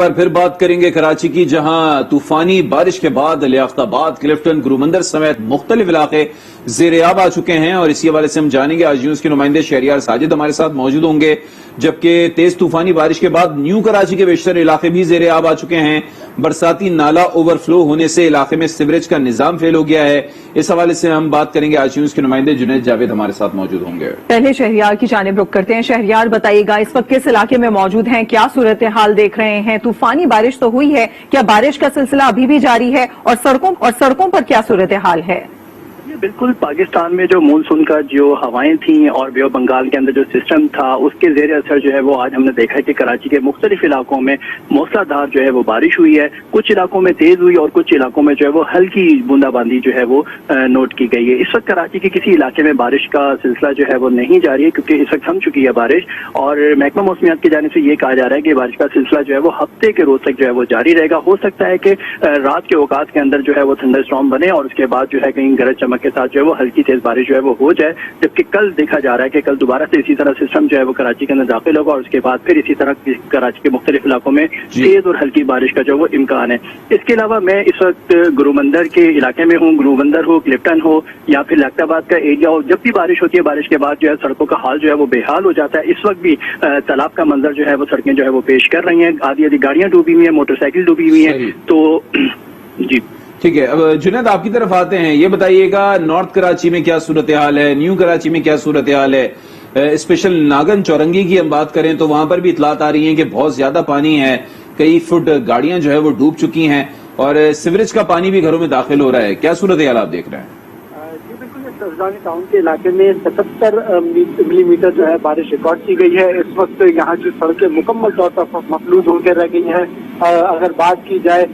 پر پھر بات کریں گے کراچی کی، جہاں طوفانی بارش کے بعد لیاقت آباد، کلفٹن، گرومندر سمیت مختلف علاقے زیر آب آ چکے ہیں، اور اسی حوالے سے ہم جانیں گے آج نیوز کے نمائندے شہریار ساجد ہمارے ساتھ موجود ہوں گے، جبکہ تیز طوفانی بارش کے بعد نیو کراچی کے بیشتر علاقے بھی زیر آب آ چکے ہیں۔ برساتی نالا اوور فلو ہونے سے علاقے میں سیوریج کا نظام فیل ہو گیا ہے۔ اس حوالے سے ہم بات کریں گے، آج نیوز کے نمائندے جنید جاوید ہمارے ساتھ موجود ہوں گے۔ پہلے شہریار کی جانب رخ کرتے ہیں۔ شہریار بتائیے گا اس وقت کس علاقے میں موجود ہیں، کیا صورتحال دیکھ رہے ہیں؟ طوفانی بارش تو ہوئی ہے، کیا بارش کا سلسلہ ابھی بھی جاری ہے، اور سڑکوں پر کیا صورتحال ہے؟ بالکل، پاکستان میں جو مونسون کا جو ہوائیں تھیں اور بے آف بنگال کے اندر جو سسٹم تھا اس کے زیر اثر جو ہے وہ آج ہم نے دیکھا ہے کہ کراچی کے مختلف علاقوں میں موسلا دھار جو ہے وہ بارش ہوئی ہے، کچھ علاقوں میں تیز ہوئی اور کچھ علاقوں میں جو ہے وہ ہلکی بوندا باندی جو ہے وہ نوٹ کی گئی ہے۔ اس وقت کراچی کے کسی علاقے میں بارش کا سلسلہ جو ہے وہ نہیں جاری ہے، کیونکہ اس وقت تھم چکی ہے بارش، اور محکمہ موسمیات کی جانب سے یہ کہا جا رہا ہے کہ بارش کا سلسلہ جو ہے وہ ہفتے کے روز تک جو ہے وہ جاری رہے گا۔ ہو سکتا ہے کہ رات کے اوقات کے اندر جو ہے وہ تھنڈر اسٹارم بنے اور اس کے بعد جو ہے کہیں گرج چمک کے ساتھ جو ہے وہ ہلکی تیز بارش جو ہے وہ ہو جائے، جبکہ کل دیکھا جا رہا ہے کہ کل دوبارہ سے اسی طرح سسٹم جو ہے وہ کراچی کے اندر داخل ہوگا اور اس کے بعد پھر اسی طرح کراچی کے مختلف علاقوں میں تیز اور ہلکی بارش کا جو وہ امکان ہے۔ اس کے علاوہ میں اس وقت گرومندر کے علاقے میں ہوں، گرومندر ہو، کلفٹن ہو یا پھر لیاقت آباد کا ایریا ہو، جب بھی بارش ہوتی ہے بارش کے بعد جو ہے سڑکوں کا حال جو ہے وہ بے حال ہو جاتا ہے۔ اس وقت بھی تالاب کا منظر جو ہے وہ سڑکیں جو ہے وہ پیش کر رہی ہیں، آدھی آدھی گاڑیاں ڈوبی ہوئی ہیں، موٹر سائیکل ڈوبی ہوئی ہیں۔ تو جی ٹھیک ہے، اب جنید آپ کی طرف آتے ہیں، یہ بتائیے گا نارتھ کراچی میں کیا صورتحال ہے، نیو کراچی میں کیا صورتحال ہے؟ اسپیشل ناگن چورنگی کی ہم بات کریں تو وہاں پر بھی اطلاعات آ رہی ہیں کہ بہت زیادہ پانی ہے، کئی فٹ گاڑیاں جو ہے وہ ڈوب چکی ہیں، اور سیوریج کا پانی بھی گھروں میں داخل ہو رہا ہے۔ کیا صورتحال آپ دیکھ رہے ہیں؟ جی بالکل، سرزانی ٹاؤن کے علاقے میں 77 ملی میٹر جو ہے بارش ریکارڈ کی گئی ہے۔ اس وقت یہاں کی سڑکیں مکمل طور پر مفلوج ہو کے رہ گئی ہیں۔ اگر بات کی جائے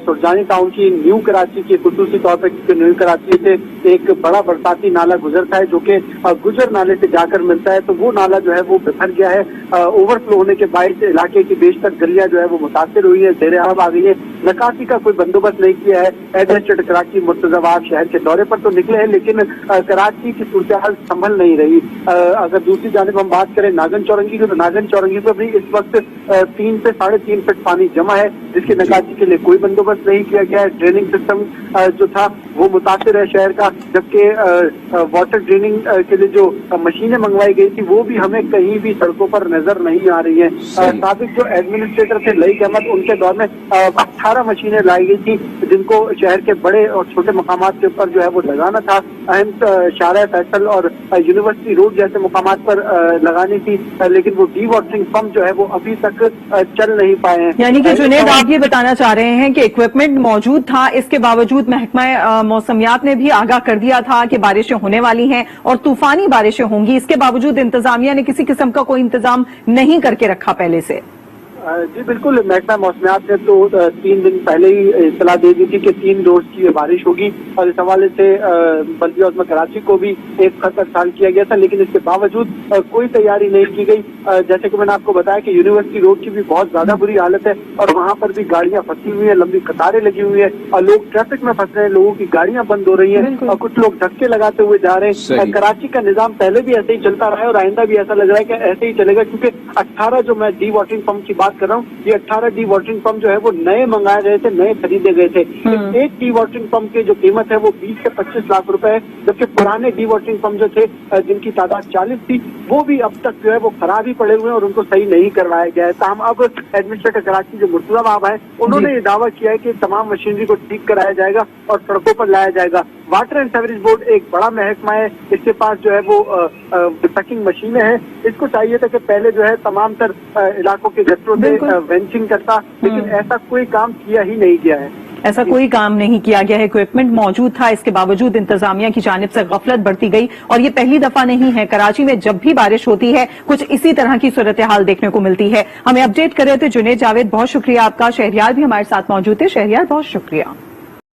سرزانی ٹاؤن کی، نیو کراچی کی خصوصی طور پر، کیونکہ نیو کراچی سے ایک بڑا برساتی نالا گزرتا ہے جو کہ گجر نالے سے جا کر ملتا ہے، تو وہ نالا جو ہے وہ بکھر گیا ہے۔ اوور فلو ہونے کے باعث علاقے کی بیشتر گلیاں جو ہے وہ متاثر ہوئی ہے، زیر آب آ گئی ہے۔ نکاسی کا کوئی بندوبست نہیں کیا ہے۔ ایڈمنسٹریٹر کراچی مرتضی وہاب شہر کے دورے پر تو نکلے ہیں، لیکن کراچی کی صورتحال سنبھل نہیں رہی۔ اگر دوسری جانب ہم بات کریں ناگن چورنگی کی، تو ناگن چورنگی پر بھی اس وقت 3 سے 3.5 فٹ پانی جمع ہے، جس کی نکاسی کے لیے کوئی بندوبست نہیں کیا گیا ہے۔ ڈریننگ سسٹم جو تھا وہ متاثر ہے شہر کا، جبکہ واٹر ڈریننگ کے لیے جو مشینیں منگوائی گئی تھی وہ بھی ہمیں کہیں بھی سڑکوں پر نظر نہیں آ رہی ہیں۔ سابق جو ایڈمنسٹریٹر تھے لئیق احمد، ان کے دور میں 18 مشینیں لائی گئی تھی جن کو شہر کے بڑے اور چھوٹے مقامات کے اوپر جو ہے وہ لگانا تھا۔ اہم شارع فیصل اور یونیورسٹی روڈ جیسے مقامات پر لگانی تھی، لیکن وہ ڈی واٹرنگ پمپ جو ہے وہ ابھی تک چل نہیں پائے ہیں۔ یعنی کہ جنید آپ یہ بتانا چاہ رہے ہیں کہ اکوپمنٹ موجود تھا، اس کے باوجود محکمہ موسمیات نے بھی آگاہ کر دیا تھا کہ بارشیں ہونے والی ہیں اور طوفانی بارشیں ہوں گی، اس کے باوجود انتظامیہ نے کسی قسم کا کوئی انتظام نہیں کر کے رکھا پہلے سے؟ جی بالکل، محکمہ موسمیات نے تو 3 دن پہلے ہی اطلاع دے دی تھی کہ 3 روز کی بارش ہوگی، اور اس حوالے سے بلدیہ عظمی کراچی کو بھی ایک خط ارسال کیا گیا تھا، لیکن اس کے باوجود کوئی تیاری نہیں کی گئی۔ جیسے کہ میں نے آپ کو بتایا کہ یونیورسٹی روڈ کی بھی بہت زیادہ بری حالت ہے، اور وہاں پر بھی گاڑیاں پھنسی ہوئی ہیں، لمبی قطاریں لگی ہوئی ہیں، اور لوگ ٹریفک میں پھنس رہے ہیں، لوگوں کی گاڑیاں بند ہو رہی ہیں، اور کچھ لوگ دھکے لگاتے ہوئے جا رہے ہیں۔ کراچی کا نظام پہلے بھی ایسے ہی چلتا رہا ہے اور آئندہ بھی ایسا لگ رہا ہے کہ ایسے ہی چلے گا، کیونکہ 18 جو میں ڈی واٹرنگ پمپ کی بات کر رہا ہوں، یہ 18 ڈی واٹرنگ پمپ جو ہے وہ نئے منگائے گئے تھے، نئے خریدے گئے تھے۔ ایک ڈی واٹرنگ پمپ کی جو قیمت ہے وہ 20 سے 25 لاکھ روپے ہے، جبکہ پرانے ڈی واٹرنگ پمپ جو تھے جن کی تعداد 40 تھی وہ بھی اب تک جو ہے وہ خراب ہی پڑے ہوئے ہیں اور ان کو صحیح نہیں کروایا گیا ہے۔ تاہم اب ایڈمنسٹریٹر کراچی جو مرتضی وہاب ہیں، انہوں نے یہ دعویٰ کیا ہے کہ تمام مشینری کو ٹھیک کرایا جائے گا اور سڑکوں پر لایا جائے گا۔ واٹر اینڈ سیوریج بورڈ ایک بڑا محکمہ ہے، اس کے پاس جو ہے وہ ٹرکنگ مشینیں ہیں، اس کو چاہیے تھا کہ پہلے جو ہے تمام تر علاقوں کے گٹروں سے وینچنگ کرتا، لیکن ایسا کوئی کام کیا ہی نہیں گیا ہے۔ ایسا کوئی کام نہیں کیا گیا ہے، اکوپمنٹ موجود تھا، اس کے باوجود انتظامیہ کی جانب سے غفلت برتی گئی، اور یہ پہلی دفعہ نہیں ہے۔ کراچی میں جب بھی بارش ہوتی ہے کچھ اسی طرح کی صورتحال دیکھنے کو ملتی ہے۔ ہمیں اپڈیٹ کر رہے تھے جنید جاوید، بہت شکریہ آپ کا۔ شہریار بھی ہمارے ساتھ موجود تھے، شہریار بہت شکریہ۔